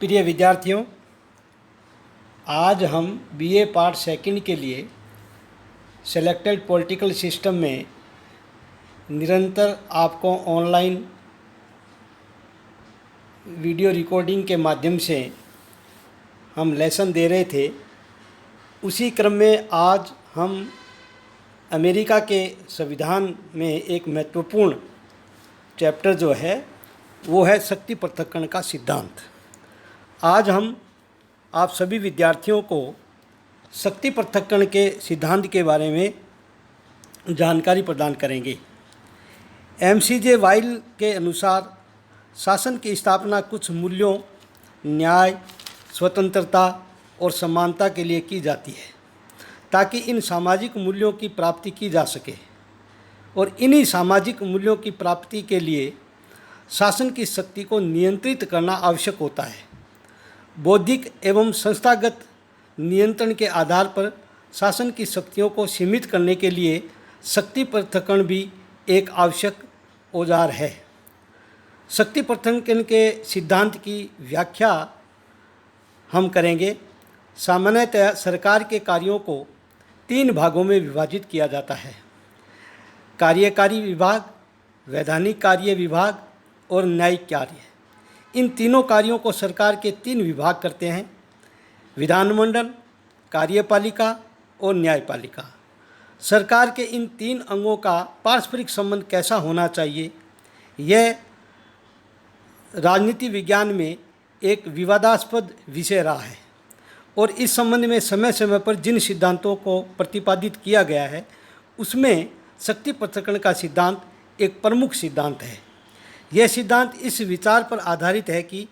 प्रिय विद्यार्थियों, आज हम बीए पार्ट सेकंड के लिए सेलेक्टेड पॉलिटिकल सिस्टम में निरंतर आपको ऑनलाइन वीडियो रिकॉर्डिंग के माध्यम से हम लेसन दे रहे थे। उसी क्रम में आज हम अमेरिका के संविधान में एक महत्वपूर्ण चैप्टर जो है वो है शक्ति पृथक्करण का सिद्धांत। आज हम आप सभी विद्यार्थियों को शक्ति पृथक्करण के सिद्धांत के बारे में जानकारी प्रदान करेंगे। एमसीजे वाइल के अनुसार शासन की स्थापना कुछ मूल्यों, न्याय, स्वतंत्रता और समानता के लिए की जाती है ताकि इन सामाजिक मूल्यों की प्राप्ति की जा सके, और इन्हीं सामाजिक मूल्यों की प्राप्ति के लिए शासन की शक्ति को नियंत्रित करना आवश्यक होता है। बौद्धिक एवं संस्थागत नियंत्रण के आधार पर शासन की शक्तियों को सीमित करने के लिए शक्ति पृथक्करण भी एक आवश्यक औजार है। शक्ति पृथक्करण के सिद्धांत की व्याख्या हम करेंगे। सामान्यतः सरकार के कार्यों को 3 भागों में विभाजित किया जाता है: कार्यकारी विभाग, वैधानिक कार्य विभाग और न्यायिक कार्य। इन तीनों कार्यों को सरकार के 3 विभाग करते हैं: विधानमंडल, कार्यपालिका और न्यायपालिका। सरकार के इन 3 अंगों का पारस्परिक संबंध कैसा होना चाहिए, यह राजनीति विज्ञान में एक विवादास्पद विषय रहा है, और इस संबंध में समय समय पर जिन सिद्धांतों को प्रतिपादित किया गया है उसमें शक्ति पृथक्करण का सिद्धांत एक प्रमुख सिद्धांत है। यह सिद्धांत इस विचार पर आधारित है कि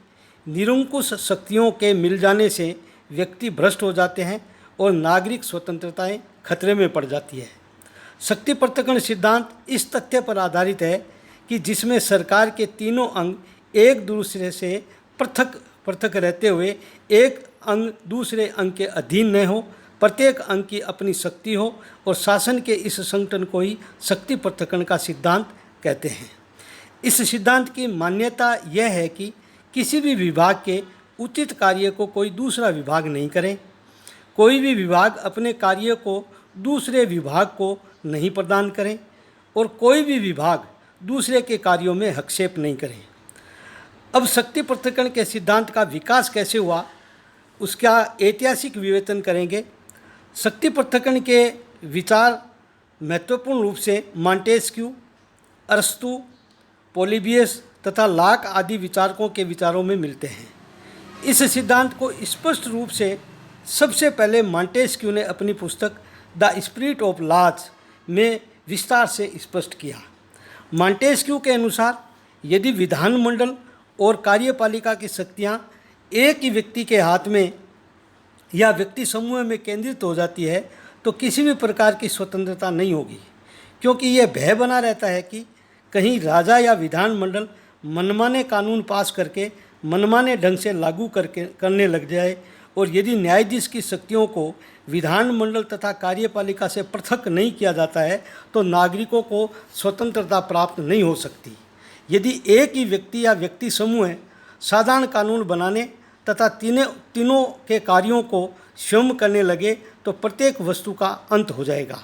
निरंकुश शक्तियों के मिल जाने से व्यक्ति भ्रष्ट हो जाते हैं और नागरिक स्वतंत्रताएं खतरे में पड़ जाती है। शक्ति पृथक्करण सिद्धांत इस तथ्य पर आधारित है कि जिसमें सरकार के तीनों अंग एक दूसरे से पृथक पृथक रहते हुए एक अंग दूसरे अंग के अधीन न हो, प्रत्येक अंग की अपनी शक्ति हो, और शासन के इस संगठन को ही शक्ति पृथक्करण का सिद्धांत कहते हैं। इस सिद्धांत की मान्यता यह है कि किसी भी विभाग के उचित कार्य को कोई दूसरा विभाग नहीं करे, कोई भी विभाग अपने कार्य को दूसरे विभाग को नहीं प्रदान करे, और कोई भी विभाग दूसरे के कार्यों में हस्तक्षेप नहीं करे। अब शक्ति पृथक्करण के सिद्धांत का विकास कैसे हुआ उसका ऐतिहासिक विवेचन करेंगे। शक्ति पृथक्करण के विचार महत्वपूर्ण रूप से मॉन्टेस्क्यू, अरस्तू, पोलिबियस तथा लाक आदि विचारकों के विचारों में मिलते हैं। इस सिद्धांत को स्पष्ट रूप से सबसे पहले मॉन्टेस्क्यू ने अपनी पुस्तक द स्पिरिट ऑफ लॉज में विस्तार से स्पष्ट किया। मॉन्टेस्क्यू के अनुसार यदि विधानमंडल और कार्यपालिका की शक्तियाँ एक ही व्यक्ति के हाथ में या व्यक्ति समूह में केंद्रित हो जाती है तो किसी भी प्रकार की स्वतंत्रता नहीं होगी, क्योंकि यह भय बना रहता है कि कहीं राजा या विधानमंडल मनमाने कानून पास करके मनमाने ढंग से लागू करने लग जाए, और यदि न्यायाधीश की शक्तियों को विधानमंडल तथा कार्यपालिका से पृथक नहीं किया जाता है तो नागरिकों को स्वतंत्रता प्राप्त नहीं हो सकती। यदि एक ही व्यक्ति या व्यक्ति समूह साधारण कानून बनाने तथा तीनों के कार्यों को स्वयं करने लगे तो प्रत्येक वस्तु का अंत हो जाएगा।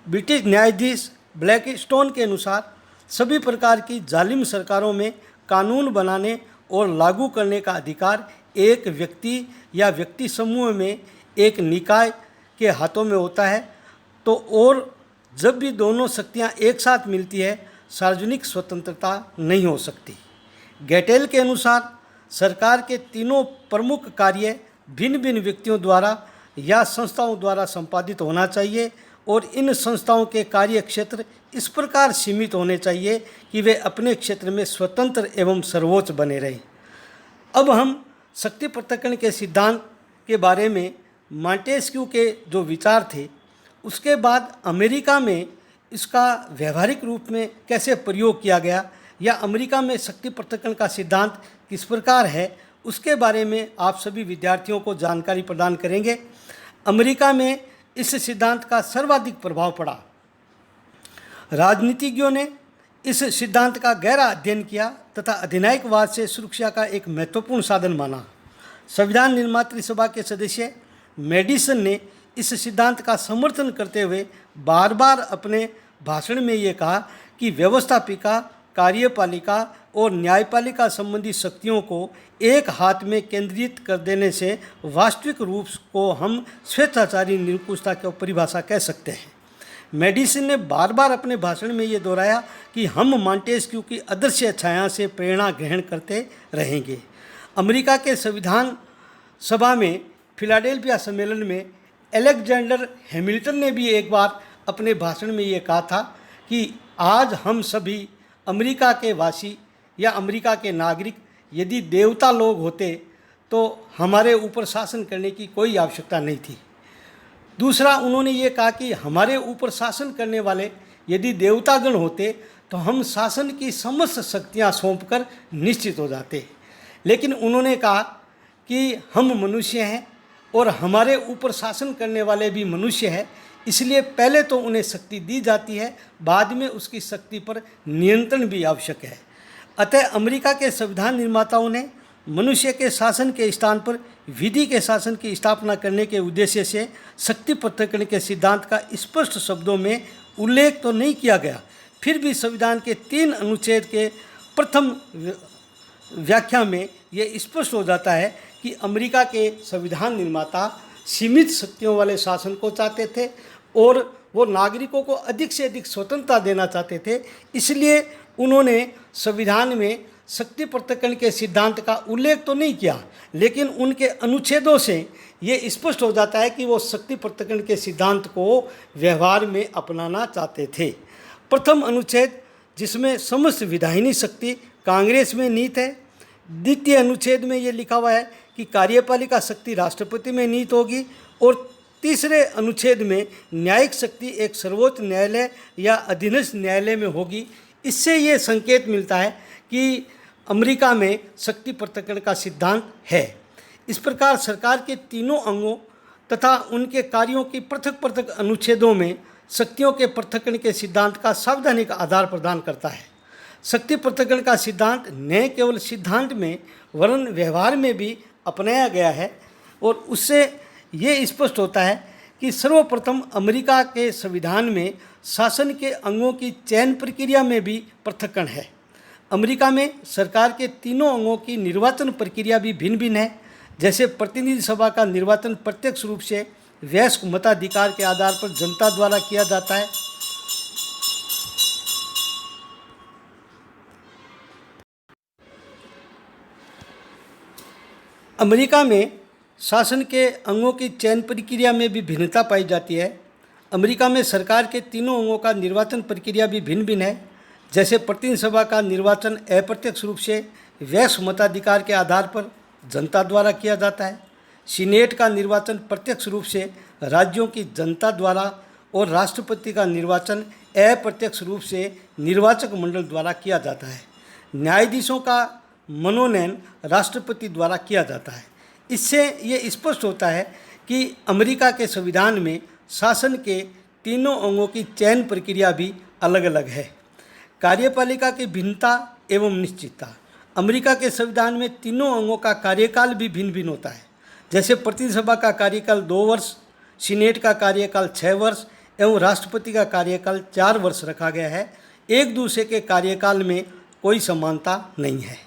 ब्रिटिश न्यायाधीश ब्लैकस्टोन के अनुसार सभी प्रकार की जालिम सरकारों में कानून बनाने और लागू करने का अधिकार एक व्यक्ति या व्यक्ति समूह में एक निकाय के हाथों में होता है, तो और जब भी दोनों शक्तियां एक साथ मिलती है सार्वजनिक स्वतंत्रता नहीं हो सकती। गैटेल के अनुसार सरकार के तीनों प्रमुख कार्य भिन्न भिन्न व्यक्तियों द्वारा या संस्थाओं द्वारा संपादित होना चाहिए, और इन संस्थाओं के कार्य क्षेत्र इस प्रकार सीमित होने चाहिए कि वे अपने क्षेत्र में स्वतंत्र एवं सर्वोच्च बने रहें। अब हम शक्ति पृथक्करण के सिद्धांत के बारे में मॉन्टेस्क्यू के जो विचार थे उसके बाद अमेरिका में इसका व्यवहारिक रूप में कैसे प्रयोग किया गया, या अमेरिका में शक्ति पृथक्करण का सिद्धांत किस प्रकार है, उसके बारे में आप सभी विद्यार्थियों को जानकारी प्रदान करेंगे। अमेरिका में इस सिद्धांत का सर्वाधिक प्रभाव पड़ा। राजनीतिज्ञों ने इस सिद्धांत का गहरा अध्ययन किया तथा अधिनायकवाद से सुरक्षा का एक महत्वपूर्ण साधन माना। संविधान निर्मात्री सभा के सदस्य मेडिसन ने इस सिद्धांत का समर्थन करते हुए बार बार अपने भाषण में ये कहा कि व्यवस्थापिका, कार्यपालिका और न्यायपालिका संबंधी शक्तियों को एक हाथ में केंद्रित कर देने से वास्तविक रूप को हम स्वेच्छाचारी निरंकुशता की परिभाषा कह सकते हैं। मेडिसन ने बार बार अपने भाषण में ये दोहराया कि हम मॉन्टेस्क्यू की आदर्श छाया से प्रेरणा ग्रहण करते रहेंगे। अमेरिका के संविधान सभा में फिलाडेल्फिया सम्मेलन में अलेक्जेंडर हैमिल्टन ने भी एक बार अपने भाषण में ये कहा था कि आज हम सभी अमेरिका के वासी या अमेरिका के नागरिक यदि देवता लोग होते तो हमारे ऊपर शासन करने की कोई आवश्यकता नहीं थी। दूसरा, उन्होंने ये कहा कि हमारे ऊपर शासन करने वाले यदि देवतागण होते तो हम शासन की समस्त शक्तियाँ सौंपकर निश्चित हो जाते। लेकिन उन्होंने कहा कि हम मनुष्य हैं और हमारे ऊपर शासन करने वाले भी मनुष्य हैं, इसलिए पहले तो उन्हें शक्ति दी जाती है, बाद में उसकी शक्ति पर नियंत्रण भी आवश्यक है। अतः अमेरिका के संविधान निर्माताओं ने मनुष्य के शासन के स्थान पर विधि के शासन की स्थापना करने के उद्देश्य से शक्ति पृथक्करण के सिद्धांत का स्पष्ट शब्दों में उल्लेख तो नहीं किया गया, फिर भी संविधान के 3 अनुच्छेद के प्रथम व्याख्या में ये स्पष्ट हो जाता है कि अमेरिका के संविधान निर्माता सीमित शक्तियों वाले शासन को चाहते थे और वो नागरिकों को अधिक से अधिक स्वतंत्रता देना चाहते थे। इसलिए उन्होंने संविधान में शक्ति पृथक्करण के सिद्धांत का उल्लेख तो नहीं किया, लेकिन उनके अनुच्छेदों से ये स्पष्ट हो जाता है कि वो शक्ति पृथक्करण के सिद्धांत को व्यवहार में अपनाना चाहते थे। प्रथम अनुच्छेद, जिसमें समस्त विधायिनी शक्ति कांग्रेस में निहित है। द्वितीय अनुच्छेद में ये लिखा हुआ है कि कार्यपालिका शक्ति राष्ट्रपति में निहित होगी और तीसरे अनुच्छेद में न्यायिक शक्ति एक सर्वोच्च न्यायालय या अधीनस्थ न्यायालय में होगी। इससे ये संकेत मिलता है कि अमेरिका में शक्ति पृथक्करण का सिद्धांत है। इस प्रकार सरकार के तीनों अंगों तथा उनके कार्यों की पृथक पृथक अनुच्छेदों में शक्तियों के पृथक्करण के सिद्धांत का संवैधानिक आधार प्रदान करता है। शक्ति पृथक्करण का सिद्धांत न केवल सिद्धांत में वरन व्यवहार में भी अपनाया गया है और उससे ये स्पष्ट होता है कि सर्वप्रथम अमेरिका के संविधान में शासन के अंगों की चयन प्रक्रिया में भी पृथक्करण है। अमेरिका में सरकार के तीनों अंगों की निर्वाचन प्रक्रिया भी भिन्न भिन्न है। जैसे प्रतिनिधि सभा का निर्वाचन प्रत्यक्ष रूप से वयस्क मताधिकार के आधार पर जनता द्वारा किया जाता है। अमेरिका में शासन के अंगों की चयन प्रक्रिया में भी भिन्नता पाई जाती है। अमेरिका में सरकार के तीनों अंगों का निर्वाचन प्रक्रिया भी भिन्न भिन्न है। जैसे प्रतिनिधि सभा का निर्वाचन अप्रत्यक्ष रूप से वयस्क मताधिकार के आधार पर जनता द्वारा किया जाता है। सीनेट का निर्वाचन प्रत्यक्ष रूप से राज्यों की जनता द्वारा और राष्ट्रपति का निर्वाचन अप्रत्यक्ष रूप से निर्वाचक मंडल द्वारा किया जाता है। न्यायाधीशों का मनोनयन राष्ट्रपति द्वारा किया जाता है। इससे ये स्पष्ट होता है कि अमेरिका के संविधान में शासन के तीनों अंगों की चयन प्रक्रिया भी अलग अलग है। कार्यपालिका की भिन्नता एवं निश्चितता। अमेरिका के संविधान में तीनों अंगों का कार्यकाल भी भिन्न भिन्न होता है। जैसे प्रतिनिधि सभा का कार्यकाल 2 वर्ष, सीनेट का कार्यकाल 6 वर्ष एवं राष्ट्रपति का कार्यकाल 4 वर्ष रखा गया है। एक दूसरे के कार्यकाल में कोई समानता नहीं है।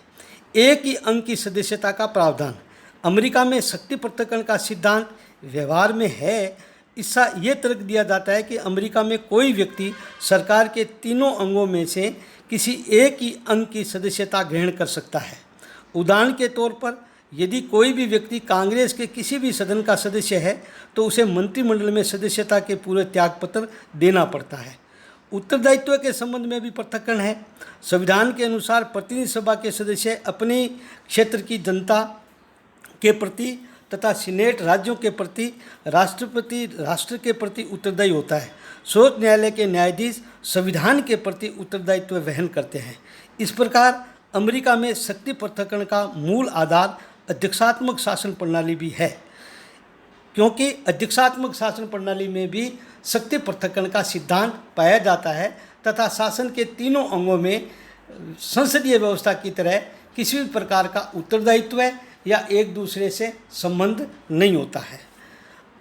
एक ही अंग की सदस्यता का प्रावधान। अमेरिका में शक्ति पृथक्करण का सिद्धांत व्यवहार में है। इसका ये तर्क दिया जाता है कि अमेरिका में कोई व्यक्ति सरकार के तीनों अंगों में से किसी एक ही अंग की सदस्यता ग्रहण कर सकता है। उदाहरण के तौर पर यदि कोई भी व्यक्ति कांग्रेस के किसी भी सदन का सदस्य है तो उसे मंत्रिमंडल में सदस्यता के पूरे त्यागपत्र देना पड़ता है। उत्तरदायित्व के संबंध में भी पृथक्करण है। संविधान के अनुसार प्रतिनिधि सभा के सदस्य अपने क्षेत्र की जनता के प्रति तथा सीनेट राज्यों के प्रति, राष्ट्रपति राष्ट्र के प्रति उत्तरदायी होता है। सर्वोच्च न्यायालय के न्यायाधीश संविधान के प्रति उत्तरदायित्व वहन करते हैं। इस प्रकार अमेरिका में शक्ति पृथक्करण का मूल आधार अध्यक्षात्मक शासन प्रणाली भी है, क्योंकि अध्यक्षात्मक शासन प्रणाली में भी शक्ति पृथक्करण का सिद्धांत पाया जाता है तथा शासन के तीनों अंगों में संसदीय व्यवस्था की तरह किसी भी प्रकार का उत्तरदायित्व या एक दूसरे से संबंध नहीं होता है।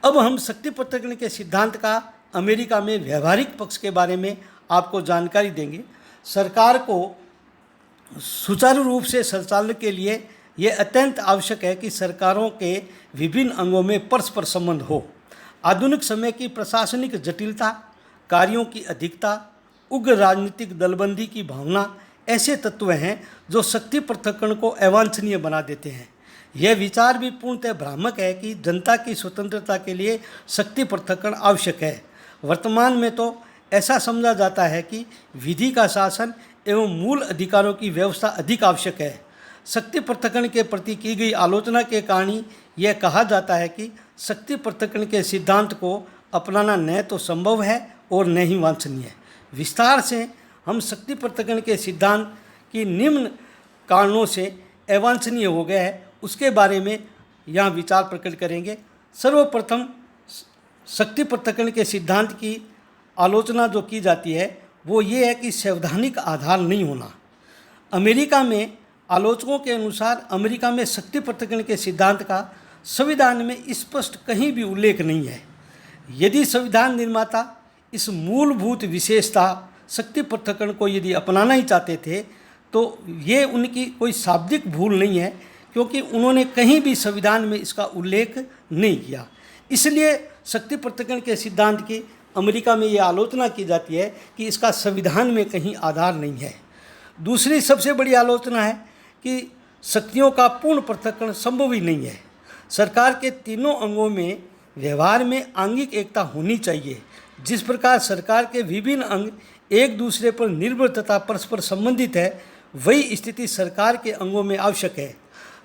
अब हम शक्ति पृथक्करण के सिद्धांत का अमेरिका में व्यवहारिक पक्ष के बारे में आपको जानकारी देंगे। सरकार को सुचारू रूप से संचालन के लिए यह अत्यंत आवश्यक है कि सरकारों के विभिन्न अंगों में परस्पर संबंध हो। आधुनिक समय की प्रशासनिक जटिलता, कार्यों की अधिकता, उग्र राजनीतिक दलबंदी की भावना ऐसे तत्व हैं जो शक्ति पृथक्करण को अवांछनीय बना देते हैं। यह विचार भी पूर्णतः भ्रामक है कि जनता की स्वतंत्रता के लिए शक्ति पृथक्करण आवश्यक है। वर्तमान में तो ऐसा समझा जाता है कि विधि का शासन एवं मूल अधिकारों की व्यवस्था अधिक आवश्यक है। शक्ति पृथक्करण के प्रति की गई आलोचना के कारण ही यह कहा जाता है कि शक्ति पृथक्करण के सिद्धांत को अपनाना न तो संभव है और न ही वांछनीय। विस्तार से हम शक्ति पृथक्करण के सिद्धांत की निम्न कारणों से अवांछनीय हो गया है उसके बारे में यहाँ विचार प्रकट करेंगे। सर्वप्रथम शक्ति पृथक्करण के सिद्धांत की आलोचना जो की जाती है वो ये है कि संवैधानिक आधार नहीं होना। अमेरिका में आलोचकों के अनुसार अमेरिका में शक्ति पृथक्करण के सिद्धांत का संविधान में स्पष्ट कहीं भी उल्लेख नहीं है। यदि संविधान निर्माता इस मूलभूत विशेषता शक्ति पृथक्करण को यदि अपनाना ही चाहते थे तो ये उनकी कोई शाब्दिक भूल नहीं है, क्योंकि उन्होंने कहीं भी संविधान में इसका उल्लेख नहीं किया। इसलिए शक्ति पृथक्करण के सिद्धांत की अमेरिका में ये आलोचना की जाती है कि इसका संविधान में कहीं आधार नहीं है। दूसरी सबसे बड़ी आलोचना है कि शक्तियों का पूर्ण पृथक्करण संभव ही नहीं है। सरकार के तीनों अंगों में व्यवहार में आंगिक एकता होनी चाहिए। जिस प्रकार सरकार के विभिन्न अंग एक दूसरे पर निर्भर तथा परस्पर संबंधित है, वही स्थिति सरकार के अंगों में आवश्यक है।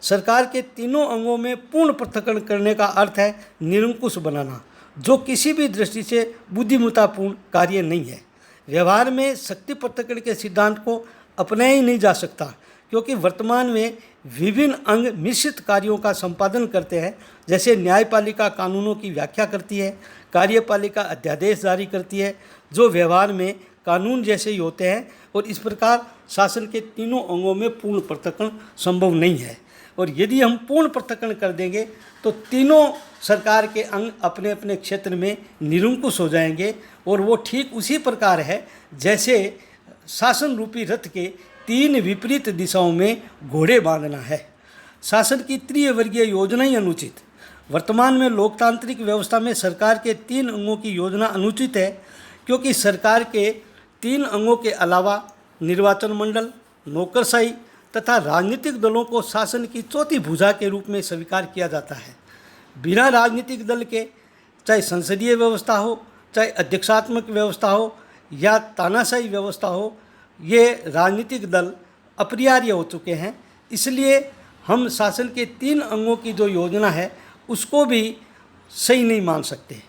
सरकार के तीनों अंगों में पूर्ण पृथक्करण करने का अर्थ है निरंकुश बनाना, जो किसी भी दृष्टि से बुद्धिमत्तापूर्ण कार्य नहीं है। व्यवहार में शक्ति पृथक्करण के सिद्धांत को अपनाया ही नहीं जा सकता, क्योंकि वर्तमान में विभिन्न अंग मिश्रित कार्यों का संपादन करते हैं। जैसे न्यायपालिका कानूनों की व्याख्या करती है, कार्यपालिका अध्यादेश जारी करती है, जो व्यवहार में कानून जैसे ही होते हैं, और इस प्रकार शासन के तीनों अंगों में पूर्ण पृथक्करण संभव नहीं है। और यदि हम पूर्ण पृथक्करण कर देंगे तो तीनों सरकार के अंग अपने अपने क्षेत्र में निरंकुश हो जाएंगे, और वो ठीक उसी प्रकार है जैसे शासन रूपी रथ के तीन विपरीत दिशाओं में घोड़े बांधना है। शासन की त्रिवर्गीय योजना ही अनुचित। वर्तमान में लोकतांत्रिक व्यवस्था में सरकार के तीन अंगों की योजना अनुचित है, क्योंकि सरकार के तीन अंगों के अलावा निर्वाचन मंडल, नौकरशाही तथा राजनीतिक दलों को शासन की चौथी भुजा के रूप में स्वीकार किया जाता है। बिना राजनीतिक दल के, चाहे संसदीय व्यवस्था हो, चाहे अध्यक्षात्मक व्यवस्था हो या तानाशाही व्यवस्था हो, ये राजनीतिक दल अपरिहार्य हो चुके हैं। इसलिए हम शासन के तीन अंगों की जो योजना है उसको भी सही नहीं मान सकते।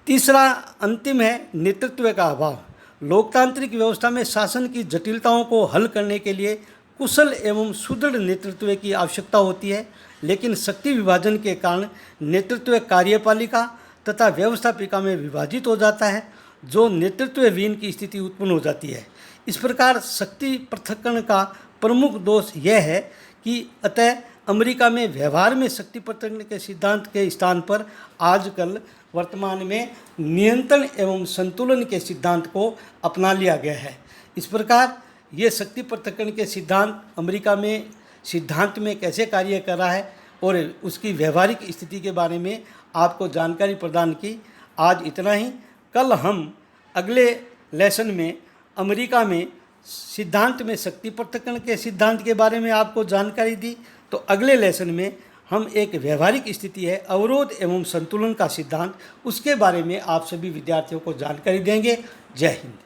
तीसरा अंतिम है नेतृत्व का अभाव। लोकतांत्रिक व्यवस्था में शासन की जटिलताओं को हल करने के लिए कुशल एवं सुदृढ़ नेतृत्व की आवश्यकता होती है, लेकिन शक्ति विभाजन के कारण नेतृत्व कार्यपालिका तथा व्यवस्थापिका में विभाजित हो जाता है, जो नेतृत्वहीन की स्थिति उत्पन्न हो जाती है। इस प्रकार शक्ति पृथक्करण का प्रमुख दोष यह है कि अतः अमेरिका में व्यवहार में शक्ति पृथक्करण के सिद्धांत के स्थान पर आजकल वर्तमान में नियंत्रण एवं संतुलन के सिद्धांत को अपना लिया गया है। इस प्रकार ये शक्ति पृथक्करण के सिद्धांत अमेरिका में सिद्धांत में कैसे कार्य कर रहा है और उसकी व्यवहारिक स्थिति के बारे में आपको जानकारी प्रदान की। आज इतना ही। कल हम अगले लेसन में अमेरिका में सिद्धांत में शक्ति पृथक्करण के सिद्धांत के बारे में आपको जानकारी दी, तो अगले लेसन में हम एक व्यवहारिक स्थिति है अवरोध एवं संतुलन का सिद्धांत, उसके बारे में आप सभी विद्यार्थियों को जानकारी देंगे। जय हिंद।